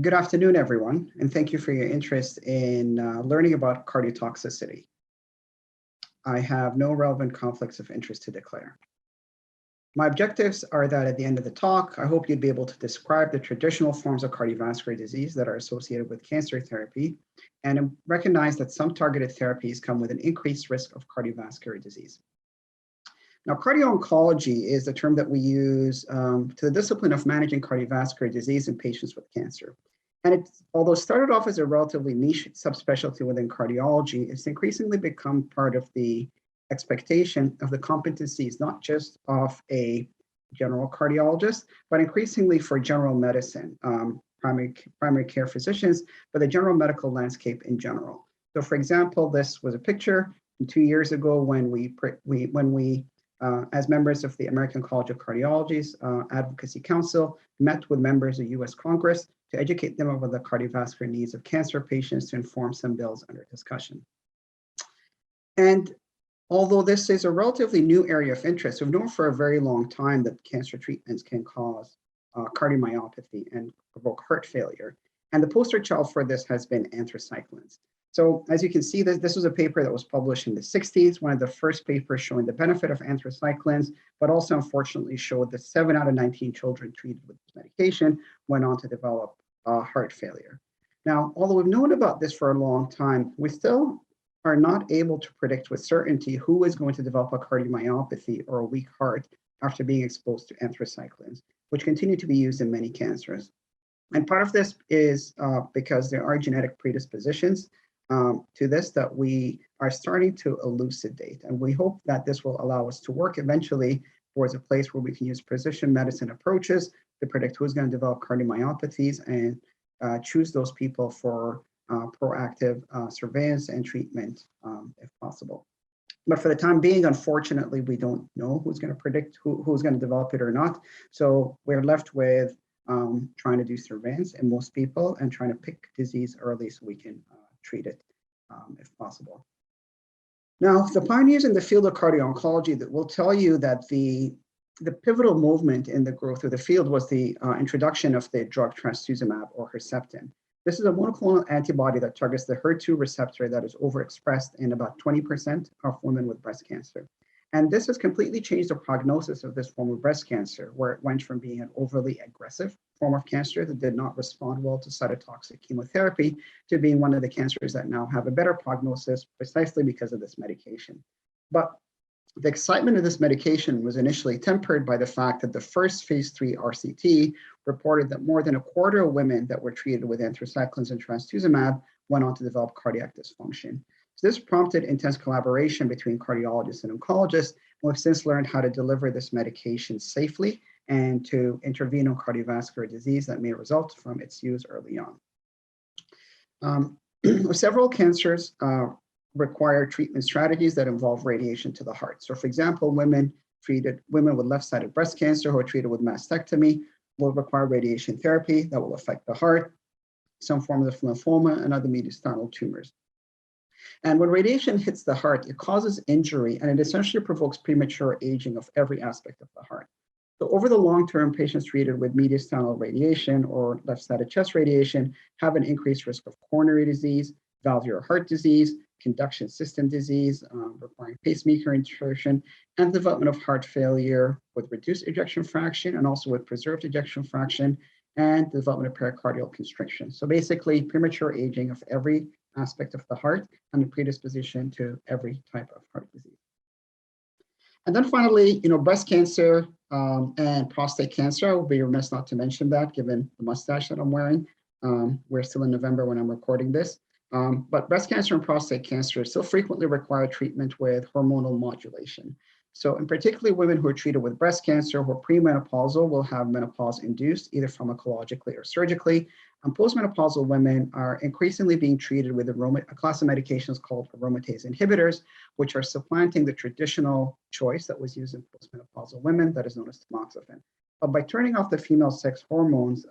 Good afternoon, everyone, and thank you for your interest in learning about cardiotoxicity. I have no relevant conflicts of interest to declare. My objectives are that at the end of the talk, I hope you'd be able to describe the traditional forms of cardiovascular disease that are associated with cancer therapy and recognize that some targeted therapies come with an increased risk of cardiovascular disease. Now, cardio-oncology is the term that we use to the discipline of managing cardiovascular disease in patients with cancer. And although it started off as a relatively niche subspecialty within cardiology, it's increasingly become part of the expectation of the competencies, not just of a general cardiologist, but increasingly for general medicine, primary care physicians, but the general medical landscape in general. So for example, this was a picture from 2 years ago when we as members of the American College of Cardiology's Advocacy Council, met with members of US Congress to educate them about the cardiovascular needs of cancer patients to inform some bills under discussion. And although this is a relatively new area of interest, we've known for a very long time that cancer treatments can cause cardiomyopathy and provoke heart failure. And the poster child for this has been anthracyclines. So as you can see, this was a paper that was published in the 60s, one of the first papers showing the benefit of anthracyclines, but also unfortunately showed that 7 out of 19 children treated with this medication went on to develop heart failure. Now, although we've known about this for a long time, we still are not able to predict with certainty who is going to develop a cardiomyopathy or a weak heart after being exposed to anthracyclines, which continue to be used in many cancers. And part of this is because there are genetic predispositions to this that we are starting to elucidate. And we hope that this will allow us to work eventually towards a place where we can use precision medicine approaches to predict who's going to develop cardiomyopathies and choose those people for proactive surveillance and treatment if possible. But for the time being, unfortunately, we don't know who's going to predict who's going to develop it or not. So we're left with trying to do surveillance in most people and trying to pick disease early so we can treat it if possible. Now, the pioneers in the field of cardio-oncology that will tell you that the pivotal movement in the growth of the field was the introduction of the drug trastuzumab or Herceptin. This is a monoclonal antibody that targets the HER2 receptor that is overexpressed in about 20% of women with breast cancer. And this has completely changed the prognosis of this form of breast cancer, where it went from being an overly aggressive form of cancer that did not respond well to cytotoxic chemotherapy to being one of the cancers that now have a better prognosis precisely because of this medication. But the excitement of this medication was initially tempered by the fact that the first phase 3 RCT reported that more than a quarter of women that were treated with anthracyclines and trastuzumab went on to develop cardiac dysfunction. So this prompted intense collaboration between cardiologists and oncologists. We've since learned how to deliver this medication safely and to intervene on cardiovascular disease that may result from its use early on. Several cancers require treatment strategies that involve radiation to the heart. So for example, women with left-sided breast cancer who are treated with mastectomy will require radiation therapy that will affect the heart, some forms of lymphoma and other mediastinal tumors. And when radiation hits the heart, it causes injury and it essentially provokes premature aging of every aspect of the heart. So over the long term, patients treated with mediastinal radiation or left-sided chest radiation have an increased risk of coronary disease, valvular heart disease, conduction system disease, requiring pacemaker insertion, and development of heart failure with reduced ejection fraction and also with preserved ejection fraction, and development of pericardial constriction. So basically, premature aging of every aspect of the heart and the predisposition to every type of heart disease. And then finally, breast cancer and prostate cancer. I will be remiss not to mention that given the mustache that I'm wearing. We're still in November when I'm recording this. But breast cancer and prostate cancer still frequently require treatment with hormonal modulation. So in particular, women who are treated with breast cancer who are premenopausal will have menopause induced either pharmacologically or surgically. And postmenopausal women are increasingly being treated with a class of medications called aromatase inhibitors, which are supplanting the traditional choice that was used in postmenopausal women that is known as tamoxifen. But by turning off the female sex hormones,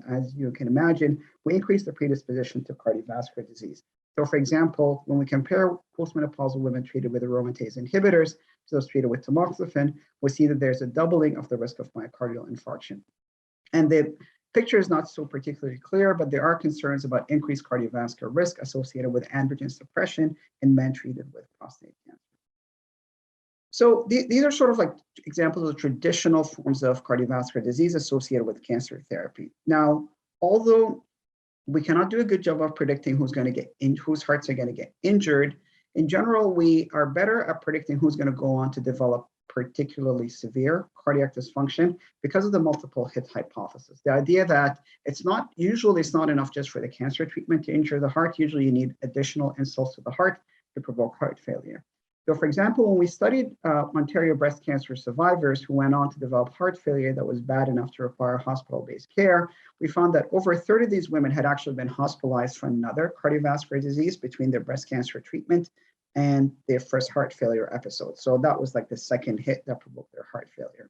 as you can imagine, we increase the predisposition to cardiovascular disease. So for example, when we compare postmenopausal women treated with aromatase inhibitors to those treated with tamoxifen, we see that there's a doubling of the risk of myocardial infarction. And the Picture is not so particularly clear, but there are concerns about increased cardiovascular risk associated with androgen suppression in men treated with prostate cancer. So these are sort of like examples of traditional forms of cardiovascular disease associated with cancer therapy. Now, although we cannot do a good job of predicting whose hearts are going to get injured, in general, we are better at predicting who's going to go on to develop particularly severe cardiac dysfunction because of the multiple hit hypothesis. The idea that it's not enough just for the cancer treatment to injure the heart. Usually you need additional insults to the heart to provoke heart failure. So for example, when we studied Ontario breast cancer survivors who went on to develop heart failure that was bad enough to require hospital-based care, we found that over a third of these women had actually been hospitalized for another cardiovascular disease between their breast cancer treatment and their first heart failure episode. So that was like the second hit that provoked their heart failure.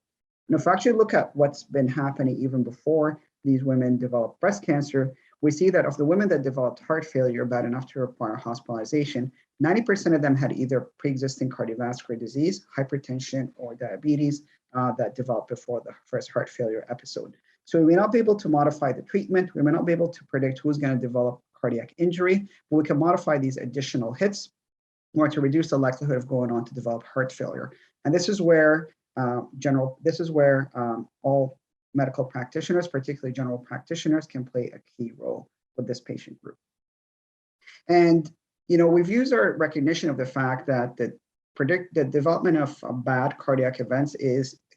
And if we actually look at what's been happening even before these women developed breast cancer, we see that of the women that developed heart failure bad enough to require hospitalization, 90% of them had either pre-existing cardiovascular disease, hypertension, or diabetes that developed before the first heart failure episode. So we may not be able to modify the treatment. We may not be able to predict who's going to develop cardiac injury, but we can modify these additional hits or to reduce the likelihood of going on to develop heart failure. And this is where all medical practitioners, particularly general practitioners, can play a key role with this patient group. And we've used our recognition of the fact that the development of bad cardiac events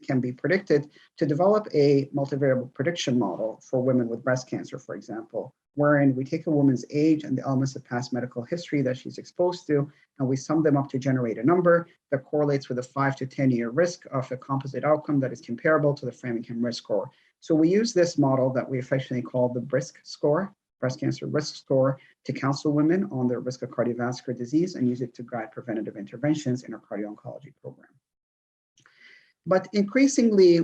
can be predicted to develop a multivariable prediction model for women with breast cancer, for example, wherein we take a woman's age and the elements of past medical history that she's exposed to, and we sum them up to generate a number that correlates with a 5 to 10 year risk of a composite outcome that is comparable to the Framingham risk score. So we use this model that we affectionately call the BRISC score, breast cancer risk score, to counsel women on their risk of cardiovascular disease and use it to guide preventative interventions in our cardio-oncology program. But increasingly,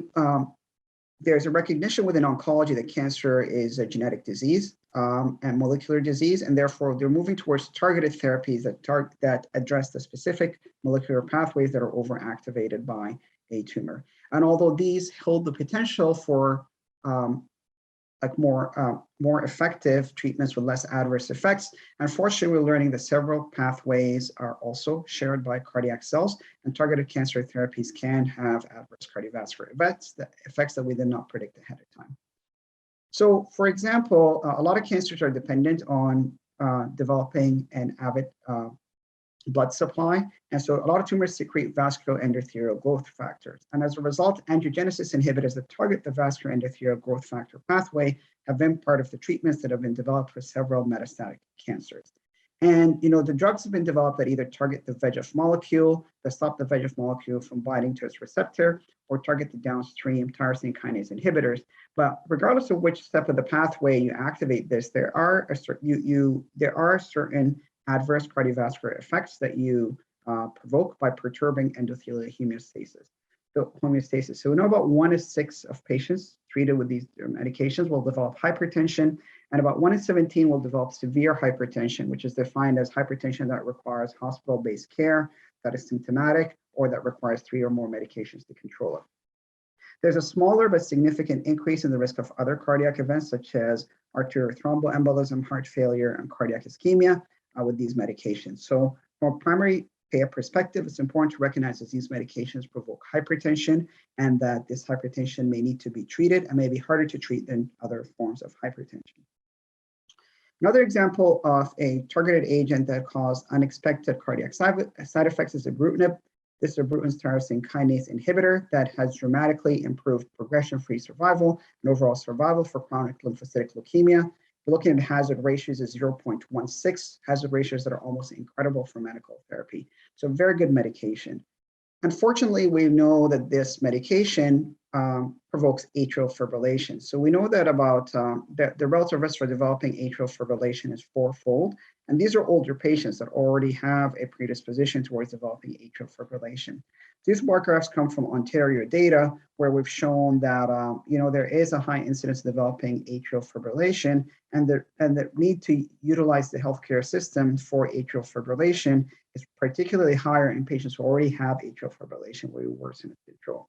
there's a recognition within oncology that cancer is a genetic disease and molecular disease, and therefore they're moving towards targeted therapies that address the specific molecular pathways that are overactivated by a tumor. And although these hold the potential for more effective treatments with less adverse effects, unfortunately, we're learning that several pathways are also shared by cardiac cells, and targeted cancer therapies can have adverse cardiovascular effects that we did not predict ahead of time. So, for example, a lot of cancers are dependent on developing an avid blood supply. And so a lot of tumors secrete vascular endothelial growth factors. And as a result, angiogenesis inhibitors that target the vascular endothelial growth factor pathway have been part of the treatments that have been developed for several metastatic cancers. And the drugs have been developed that either target the VEGF molecule, that stop the VEGF molecule from binding to its receptor, or target the downstream tyrosine kinase inhibitors. But regardless of which step of the pathway you activate this, there are certain adverse cardiovascular effects that you provoke by perturbing endothelial homeostasis. So we know about 1 in 6 of patients treated with these medications will develop hypertension, and about 1 in 17 will develop severe hypertension, which is defined as hypertension that requires hospital-based care, that is symptomatic, or that requires 3 or more medications to control it. There's a smaller but significant increase in the risk of other cardiac events, such as arterial thromboembolism, heart failure, and cardiac ischemia with these medications. So from a primary care perspective, it's important to recognize that these medications provoke hypertension and that this hypertension may need to be treated and may be harder to treat than other forms of hypertension. Another example of a targeted agent that caused unexpected cardiac side effects is ibrutinib. This is ibrutinib's tyrosine kinase inhibitor that has dramatically improved progression-free survival and overall survival for chronic lymphocytic leukemia. We're looking at hazard ratios of 0.16, hazard ratios that are almost incredible for medical therapy. So very good medication. Unfortunately, we know that this medication provokes atrial fibrillation. So we know that about the relative risk for developing atrial fibrillation is 4-fold. And these are older patients that already have a predisposition towards developing atrial fibrillation. These bar graphs come from Ontario data, where we've shown that there is a high incidence of developing atrial fibrillation, and the need to utilize the healthcare system for atrial fibrillation is particularly higher in patients who already have atrial fibrillation, where we worsen its control.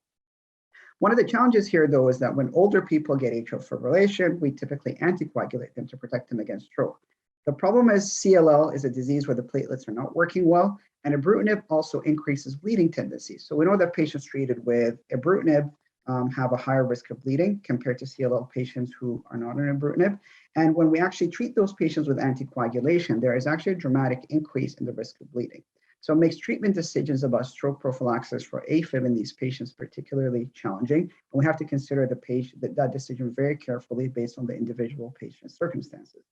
One of the challenges here, though, is that when older people get atrial fibrillation, we typically anticoagulate them to protect them against stroke. The problem is CLL is a disease where the platelets are not working well, and ibrutinib also increases bleeding tendencies. So we know that patients treated with ibrutinib have a higher risk of bleeding compared to CLL patients who are not on ibrutinib. And when we actually treat those patients with anticoagulation, there is actually a dramatic increase in the risk of bleeding. So it makes treatment decisions about stroke prophylaxis for AFib in these patients particularly challenging. And we have to consider that decision very carefully based on the individual patient's circumstances.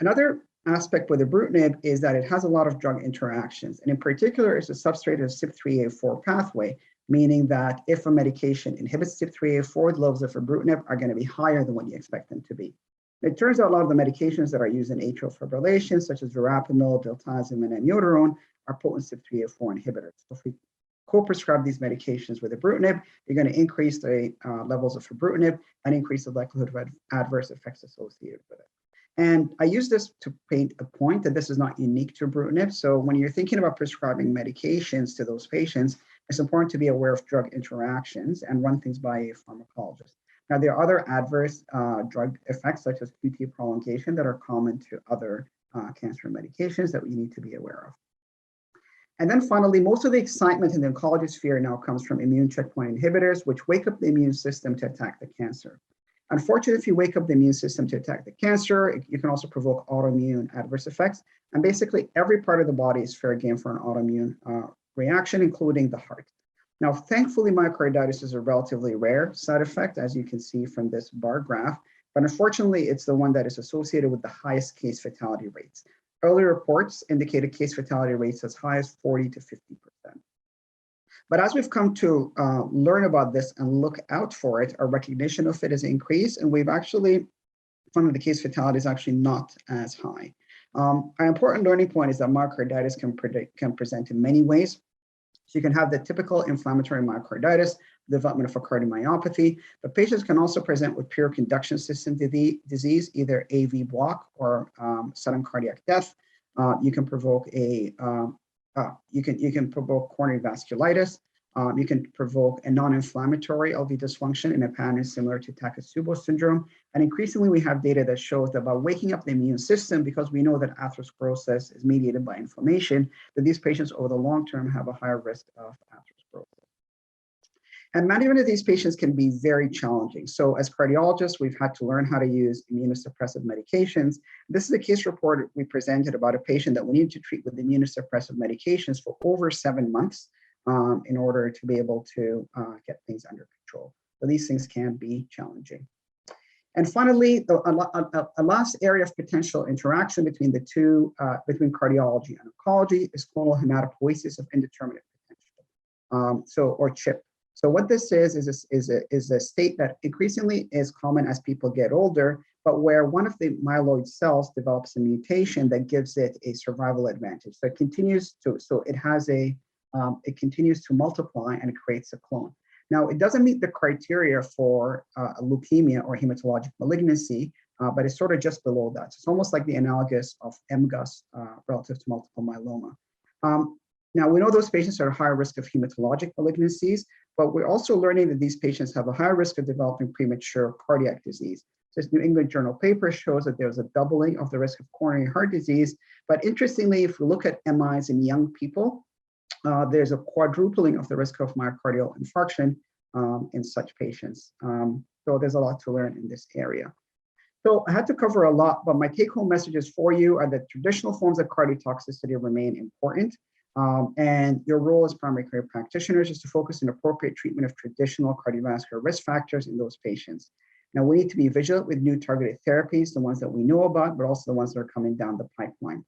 Another aspect with ibrutinib is that it has a lot of drug interactions, and in particular, it's a substrate of CYP3A4 pathway, meaning that if a medication inhibits CYP3A4, the levels of ibrutinib are going to be higher than what you expect them to be. It turns out a lot of the medications that are used in atrial fibrillation, such as verapamil, diltiazem, and amiodarone, are potent CYP3A4 inhibitors. So if we co-prescribe these medications with ibrutinib, you're going to increase the levels of ibrutinib and increase the likelihood of adverse effects associated with it. And I use this to paint a point that this is not unique to ibrutinib. So when you're thinking about prescribing medications to those patients, it's important to be aware of drug interactions and run things by a pharmacologist. Now, there are other adverse drug effects, such as QT prolongation, that are common to other cancer medications that we need to be aware of. And then finally, most of the excitement in the oncology sphere now comes from immune checkpoint inhibitors, which wake up the immune system to attack the cancer. Unfortunately, if you wake up the immune system to attack the cancer, you can also provoke autoimmune adverse effects. And basically, every part of the body is fair game for an autoimmune reaction, including the heart. Now, thankfully, myocarditis is a relatively rare side effect, as you can see from this bar graph, but unfortunately, it's the one that is associated with the highest case fatality rates. Earlier reports indicated case fatality rates as high as 40 to 50%. But as we've come to learn about this and look out for it, our recognition of it has increased, and we've actually found that the case fatality is actually not as high. An important learning point is that myocarditis can present in many ways. So you can have the typical inflammatory myocarditis, development of a cardiomyopathy, but patients can also present with pure conduction system disease, either AV block or sudden cardiac death. You can provoke you can provoke coronary vasculitis. You can provoke a non-inflammatory LV dysfunction in a pattern similar to Takehome syndrome. And increasingly, we have data that shows that by waking up the immune system, because we know that atherosclerosis is mediated by inflammation, that these patients over the long term have a higher risk of atherosclerosis. And management of these patients can be very challenging. So as cardiologists, we've had to learn how to use immunosuppressive medications. This is a case report we presented about a patient that we needed to treat with immunosuppressive medications for over 7 months. In order to be able to get things under control. So these things can be challenging. And finally, a last area of potential interaction between the two, between cardiology and oncology, is clonal hematopoiesis of indeterminate potential, or CHIP. So what this is a state that increasingly is common as people get older, but where one of the myeloid cells develops a mutation that gives it a survival advantage. So it continues to, it continues to multiply and it creates a clone. Now, it doesn't meet the criteria for a leukemia or hematologic malignancy, but it's sort of just below that. So it's almost like the analogous of MGUS relative to multiple myeloma. Now, we know those patients are at higher risk of hematologic malignancies, but we're also learning that these patients have a higher risk of developing premature cardiac disease. This New England Journal paper shows that there's a doubling of the risk of coronary heart disease. But interestingly, if we look at MIs in young people, there's a quadrupling of the risk of myocardial infarction in such patients. So there's a lot to learn in this area. So I had to cover a lot, but my take-home messages for you are that traditional forms of cardiotoxicity remain important. And your role as primary care practitioners is to focus on appropriate treatment of traditional cardiovascular risk factors in those patients. Now, we need to be vigilant with new targeted therapies, the ones that we know about, but also the ones that are coming down the pipeline.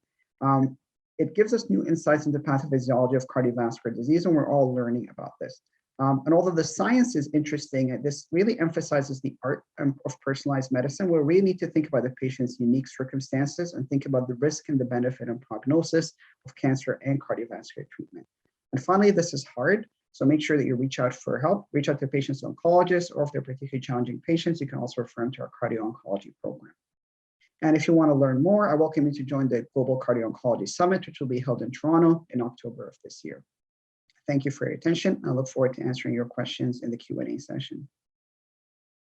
It gives us new insights into the pathophysiology of cardiovascular disease, and we're all learning about this. And although the science is interesting, this really emphasizes the art of personalized medicine, where we really need to think about the patient's unique circumstances and think about the risk and the benefit and prognosis of cancer and cardiovascular treatment. And finally, this is hard, so make sure that you reach out for help, reach out to patients' oncologists, or if they're particularly challenging patients, you can also refer them to our cardio-oncology program. And if you want to learn more, I welcome you to join the Global Cardio-Oncology Summit, which will be held in Toronto in October of this year. Thank you for your attention. I look forward to answering your questions in the Q&A session.